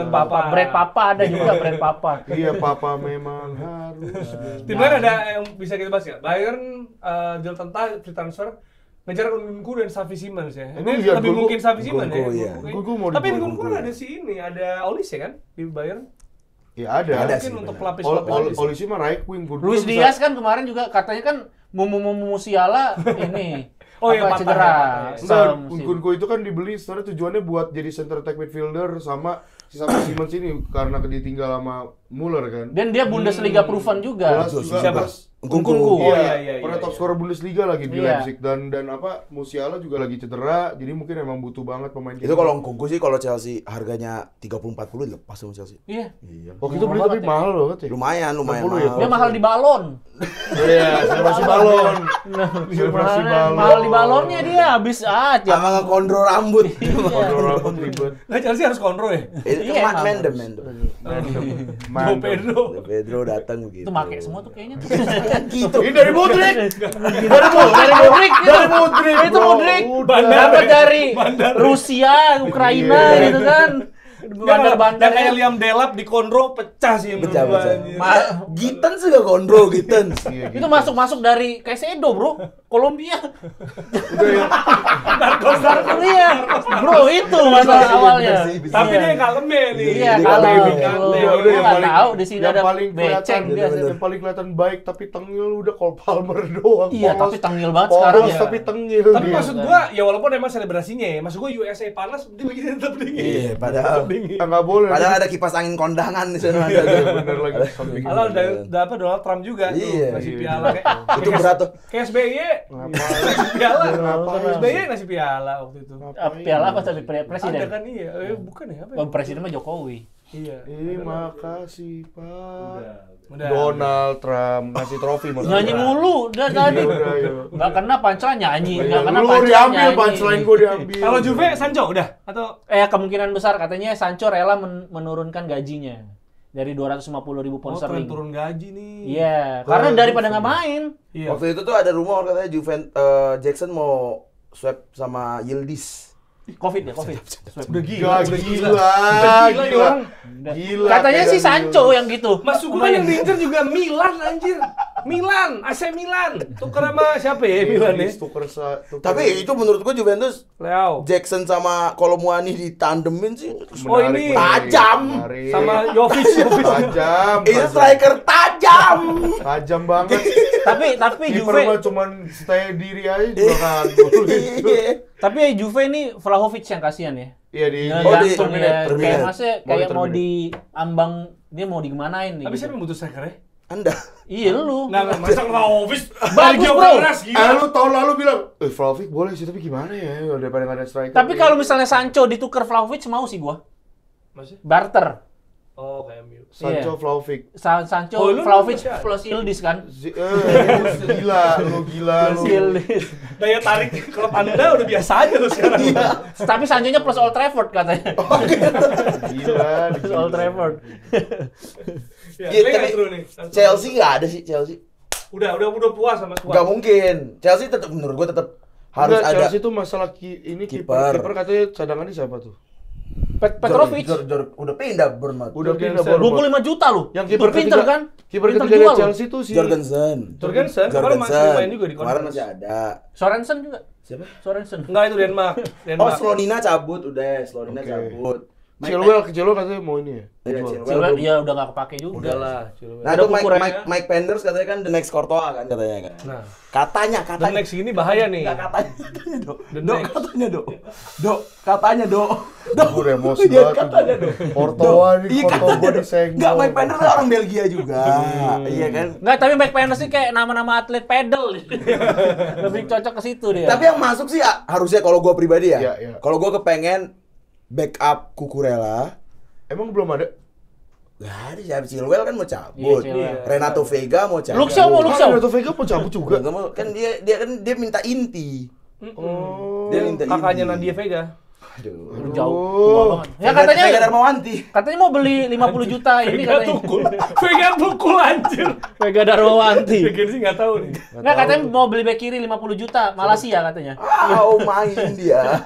Papa, Brad Papa ada juga Brad Papa. Iya, Papa memang harus. Tim lain ada yang bisa kita bahas ya? Bayern, Jonathan Tah, free transfer, ngejar Nkunku dan Xavi Simons ya. Emang Ini iya, lebih Nkunku- mungkin Xavi Simons ya. Nkunku, iya. Nkunku mau Tapi dibawa Nkunku ada si ini, ada Olise kan di Bayern. Ya ada. Ada Mungkin sih, untuk benar. pelapis-pelapis. Polisi mah right wing. Luis Diaz kan kemarin juga katanya kan Musiala ini Oh iya, patah, cedera. ya, patah, ya. Enggak, Musim. Nkunku itu kan dibeli sebenarnya tujuannya buat jadi center attack midfielder sama si Xavi Simons ini karena ditinggal sama Muller kan. Dan dia Bundesliga proven juga. Plus juga Siapa? plus- Nkunku. Oh, Iya, iya, pernah iya, top iya. scorer Bundesliga lagi di Iya. Leipzig dan apa Musiala juga lagi cedera, jadi mungkin emang butuh banget pemain Itu kalau Nkunku sih kalau Chelsea harganya 30-40 dilepas sama Chelsea. Iya. Iya. waktu itu beli tapi mahal banget ya. Lumayan 60 ya, mahal. Dia mahal di balon. Iya, selebrasi balon. Nah, Selebrasi balon. mahal di balonnya dia habis aja. Sama ngekondro rambut. Kontrol rambut ribet. Nah, Chelsea harus kontrol ya? Itu Iya, kan emang Mendem. Joe Pedro. Pedro datang begitu. Itu make semua tuh kayaknya. Gitu. Ini dari Modric. Dari Modric itu. Dari Modric. Itu bro. Modric. Udah. Dapat dari Rusia, Ukraina Iya. gitu kan. Bandar-bandar Dan kayak Liam Delap di Kondro pecah sih menurut Pecah, gua, pecah. anjir. Gittens juga gondrol Gittens. Iya, itu gitu. masuk dari Caicedo, bro. Kolombia. Udah ya. Narkolia. Bro, itu masalah awalnya. Tapi Iya. dia yang kalem nih. Iya, Jadi kalau kalem. Udah, gue yang nggak paling- tahu di sini yang ada paling kelihatan, becek dia. yang paling kelihatan baik tapi tengil udah Cole Palmer doang. Iya, Polos- tapi tengil banget sekarang polos ya. tapi tengil Tapi dia. maksud gua ya walaupun emang selebrasinya ya, maksud gua USA panas dia begini tetap dingin. Iya, padahal Ah, nggak boleh. padahal ada kipas angin kondangan di sana. Iya, bener lagi. Kalau ada apa Donald Trump juga tuh Iya. ngasih piala kayak Itu berat tuh. kayak SBY ngasih piala. SBY ngasih piala waktu itu. Piala apa tapi presiden? Ada kan iya, bukan ya apa? Ya? Oh, presiden mah Jokowi. Iya. Terima kasih Pak. Udah. Donald Trump ngasih trofi maksudnya. Nyanyi mulu udah tadi. Udah, ya. Nggak kena punchline nyanyi, nggak kena Lu punchline diambil nyanyi. punchline gue diambil. Kalau Juve Sancho udah atau Kemungkinan besar katanya Sancho rela menurunkan gajinya dari 250.000 pound sterling. turun gaji nih. Iya, karena daripada nggak main. Iya. Waktu itu tuh ada rumor katanya Jackson mau swap sama Yildiz. Covid ya, Covid. Udah gila, Gila. Gila. Katanya Pegang si Sancho yang gitu. Masuk gua kan yang diincer juga Milan anjir. Milan, AC Milan. Tuker sama siapa ya Milan ya? Tapi itu menurut gua Juventus Leo. Jackson sama Kolomuani ditandemin sih. Oh, ini tajam. Sama Jovic. tajam. Itu striker tajam. Tajam banget. Tapi Kiper Juve mah cuman stay diri aja juga kan. Gol itu. tapi Juve ini Vlahovic yang kasihan ya. Iya di Nah, Oh, di- gantung terminate, ya. terminate. Kayak maksudnya kayak mau terminate. diambang dia mau digimanain nih. Tapi gitu. siapa yang butuh striker ya? Anda. Iya lu. Nggak, masa Vlahovic Bagus, bro. lu tahun lalu bilang, Vlahovic boleh sih, tapi gimana ya daripada nggak ada striker. Tapi kalau misalnya Sancho ditukar Vlahovic mau sih gua. Maksudnya? Barter. Oh, kayak MU. Sancho Iya. Vlahovic. Sancho Oh, lu Vlahovic masih ada? plus Yildiz kan. Gila, lu gila Plus lu. Yildiz. Daya tarik klub Anda udah biasa aja loh sekarang. Tapi Sancho-nya plus Old Trafford katanya. Gila, Plus Old Trafford. Ya, Iya, tapi tapi seru nih. Chelsea nggak ada sih Chelsea. Udah puas sama Nggak skuad. mungkin. Chelsea tetap menurut gua tetap harus Enggak, ada. Chelsea itu masalah ini Kiper. kiper katanya cadangannya siapa tuh? Petrovic. Udah pindah Bournemouth. Udah pindah Jorgensen. Bournemouth. 25 juta loh. Yang Itu kiper pinter ketiga kan? Kiper Pinter ketiga jual dari loh. Chelsea tuh si Jorgensen. Jorgensen kemarin masih main juga di Kemarin Conference. masih ada. Sorensen juga. Siapa? Sorensen. Enggak itu Denmark. Oh, Slonina cabut udah. Slonina Oke. cabut. Chilwell katanya mau ini ya. Iya, Jual. Chilwell. Chilwell ya udah nggak kepake juga. Udahlah, Nah, Ada itu ukurannya. Mike Penders katanya kan the next Courtois kan katanya kan. Nah, Katanya. the next ini bahaya nih. Enggak katanya, Dok. The Dok, next. katanya, Dok. Dok, katanya, Dok. Gue emosi Iya, banget. katanya, Dok. Courtois nih, Iya, Courtois gue katanya. disenggol. Enggak, Mike Penders kan orang Belgia juga. Iya kan? Nggak, tapi Mike Penders sih kayak nama-nama atlet pedal. Lebih cocok ke situ dia. Tapi yang masuk sih harusnya kalau gue pribadi ya. Iya, iya. Kalau gue kepengen backup Cucurella. Emang belum ada? Gak ada siapa Chilwell kan mau Iya, cabut. Chilwell. Renato Vega mau cabut. Luxau mau Luxau. Renato Vega mau cabut juga. Nggak mau, kan dia minta inti. Oh. Dia minta Kakaknya inti. Nadia Vega. Aduh. Jauh banget. Ya Vega katanya Darmawanti. katanya mau beli 50 juta ini Vega katanya. tukul. Vega tukul anjir. Vega Darmawanti. Vega sih nggak tahu nih. Nggak, katanya mau beli bek kiri 50 juta Malaysia katanya. Oh, main dia.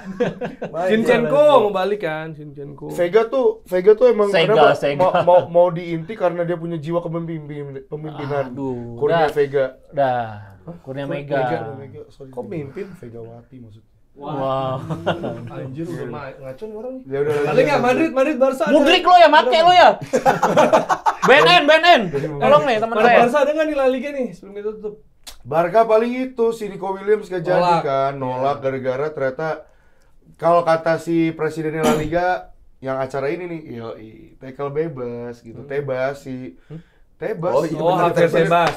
Main Zinchenko dia. mau balik kan, Zinchenko. Vega tuh emang Sega, kenapa Sega. mau diinti karena dia punya jiwa pemimpinan. Aduh, Kurnia udah. Vega. Dah, Kurnia Mega. Sorry. Kok mimpin? Vegawati maksudnya. Wow. Anjir udah ngaco nih orang nih. Ya udah. Ada nggak Madrid Barca? ada. Mudrik lo ya, make lo ya. BNN. Tolong nih teman Madrid saya. Barca ada nggak nih La Liga nih sebelum kita tutup? Barca paling itu si Nico Williams gak jadi Nolak. kan, nolak gara-gara ternyata kalau kata si presidennya La Liga yang acara ini nih, tackle bebas gitu, tebas si Tebas. Oh, iya, Oh, bener, hampir Tebas. bebas.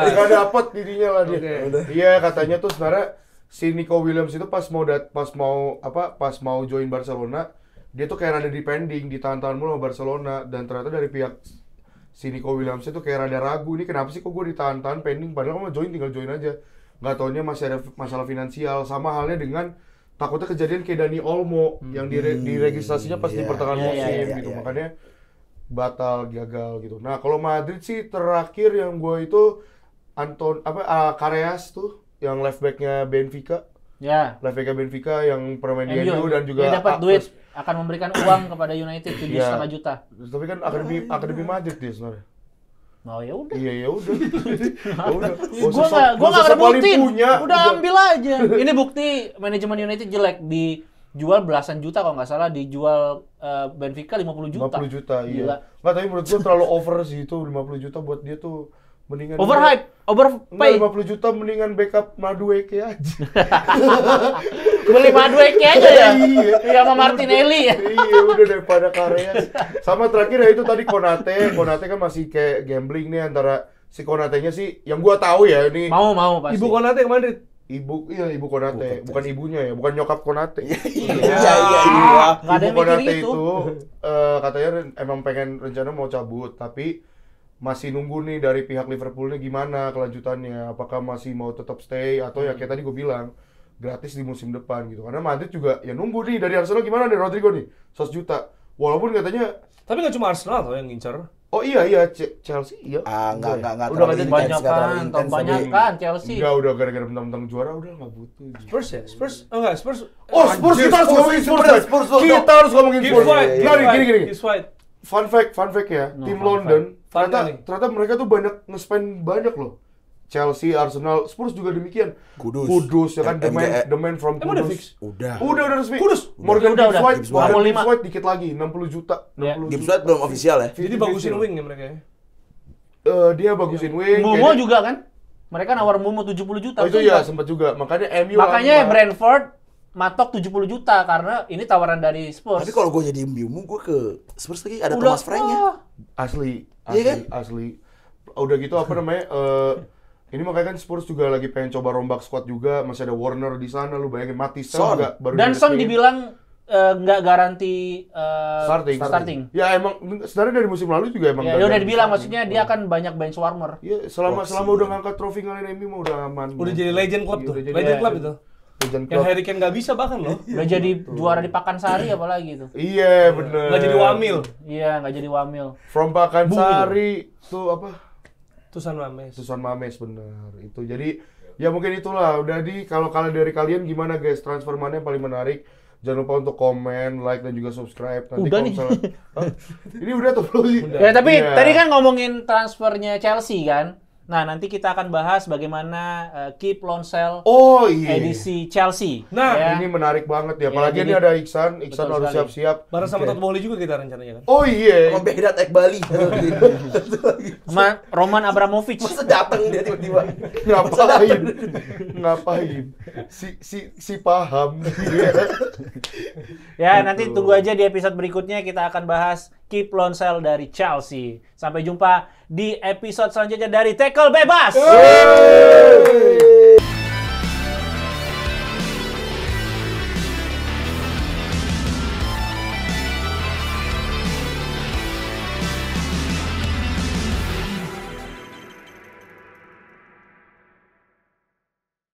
Nggak dapet dirinya lah dia. Oke. Iya, katanya tuh sebenarnya si Nico Williams itu pas mau join Barcelona, dia tuh kayak rada dipending, ditahan-tahan mulu sama Barcelona, dan ternyata dari pihak si Nico Williams itu kayak rada ragu, ini kenapa sih kok gue ditahan-tahan pending, padahal mau join tinggal join aja. Nggak taunya masih ada masalah finansial, sama halnya dengan takutnya kejadian kayak Dani Olmo yang diregistrasinya pas di pertengahan musim gitu, makanya batal, gagal gitu. Nah kalau Madrid sih terakhir yang gue itu Careas tuh yang left backnya Benfica, Ya. left backnya Benfica yang pemain di MU MU dan juga dia dapat duit akan memberikan uang kepada United 7,5 Iya. juta. Tapi kan akademi Madrid dia sebenarnya. Oh ya udah. Iya ya udah. Ya udah. Gua nggak ada bukti. Punya. Udah ambil aja. Ini bukti manajemen United jelek di jual belasan juta kalau nggak salah, dijual Benfica 50 juta. 50 juta, Gila. iya. Nggak, tapi menurut gua terlalu over sih itu 50 juta buat dia tuh mendingan Overhype, overpay. 50 juta mendingan backup Madueke aja. Beli Madueke aja ya. Iya. Iya sama Martinelli ya. Iya, udah daripada Kareas. Sama terakhir ya itu tadi Konate kan masih kayak gambling nih antara si Konate-nya sih yang gua tahu ya ini Mau pasti. Ibu Konate ke Madrid. ibu Konate, bukan ibunya ya, bukan nyokap Konate. Iya. Nggak ada Ibu yang mikir Konate itu. itu katanya emang pengen rencana mau cabut, tapi masih nunggu nih dari pihak Liverpoolnya gimana kelanjutannya, apakah masih mau tetap stay atau ya kayak tadi gue bilang gratis di musim depan gitu. Karena Madrid juga ya nunggu nih dari Arsenal gimana nih Rodrigo nih 100 juta. Walaupun katanya Tapi nggak cuma Arsenal tuh yang ngincer. oh iya Chelsea iya. Enggak Udah terlalu nggak jadi intens, nggak terlalu Banyak intens, banyak tapi- kan Chelsea. Enggak, udah gara-gara mentang-mentang juara udah nggak butuh. Spurs ya? Spurs? Oh enggak, Spurs. Oh, Spurs kita harus ngomongin Spurs. Kita harus ngomongin Give Spurs. white, Gini. Give white. Fun fact ya, No, tim fun London fact. ternyata mereka tuh banyak nge-spend banyak loh. Chelsea, Arsenal, Spurs juga demikian. Kudus. ya kan, the man from Emang udah Kudus. fix? Udah resmi. Kudus? Morgan Udah. Gibbs White, Gibbs Morgan 55. Gibbs White dikit lagi 60 juta. Ya. 60 Gibbs juta. White belum official ya. Jadi bagusin wing ya mereka ya. Dia bagusin wing. Momo kayaknya- juga kan? Mereka nawar Momo 70 juta. Oh itu Sumpah. ya sempat juga. Makanya MU Makanya lama. Brentford matok 70 juta karena ini tawaran dari Spurs. Tapi kalau gue jadi Mbiumu, gue ke Spurs lagi ada Udah, Thomas Frank ya. Asli, Iya asli. Udah gitu apa namanya? Ini makanya kan Spurs juga lagi pengen coba rombak squad juga, masih ada Warner di sana, lu bayangin Matisse Son. juga baru Dan Son diresmiin. dibilang nggak garansi starting. Ya emang sebenarnya dari musim lalu juga emang Ya, nggak udah garansi dibilang starting. maksudnya dia akan banyak bench warmer. Iya, selama udah ngangkat trofi ngalahin MU mah udah aman. Udah jadi legend club Iya, tuh. udah jadi Legend club itu. legend Yang club. Harry Kane nggak bisa bahkan loh. Udah jadi juara di Pakansari apalagi itu. Iya, bener. Nggak jadi wamil. Iya, nggak jadi wamil. From Pakansari tuh apa? Tusan Mames. Susan Mames bener itu. Jadi ya mungkin itulah udah kalau dari kalian gimana guys transfer mana yang paling menarik? Jangan lupa untuk komen, like dan juga subscribe. Nanti Udah kalau nih. misalnya Hah? Ini udah atau belum sih? Udah. Ya tapi Iya. tadi kan ngomongin transfernya Chelsea kan. Nah, nanti kita akan bahas bagaimana Keep Lonsel Oh iya. edisi Chelsea. Nah, ya. Ini menarik banget ya. Ya, Apalagi jadi- ini ada Iksan Betul harus sekali. siap-siap. bareng sama Oke. Todd Bowley juga kita rencananya kan. Oh iya. Sama Behdat Ekbali. Sama Roman Abramovich. Masa datang dia tiba-tiba. Ngapain? Si paham. Ya, Gitu. nanti tunggu aja di episode berikutnya kita akan bahas Keep Lonsel dari Chelsea. Sampai jumpa di episode selanjutnya dari Tackle Bebas. Hey!